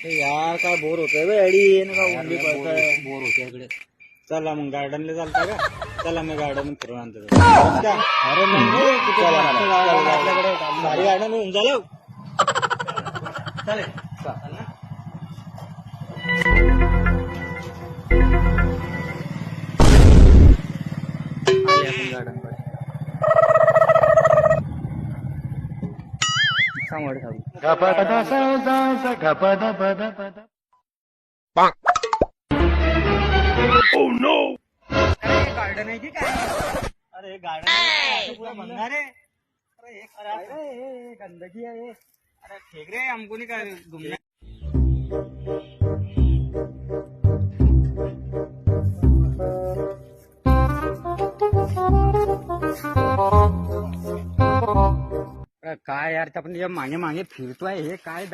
यार काय बोर होतोय बे अडी का उंडी पळतोय बोर होते इकडे. चला मग गार्डनला चालता का चला मी गार्डन फिरून आणतो अरे नाही आपल्याकडे भारी गार्डन होऊन झालं चालेल आले आपण गार्डन कडे सांगड गार्डन आहे की काय अरे गार्डन पुरा म्हणणार आहे अरे हे खराब आहे गंदगी आहे अरे फेक रे हमको नहीं काय घूमना काय यार आपण मागे मागे फिरतोय हे काय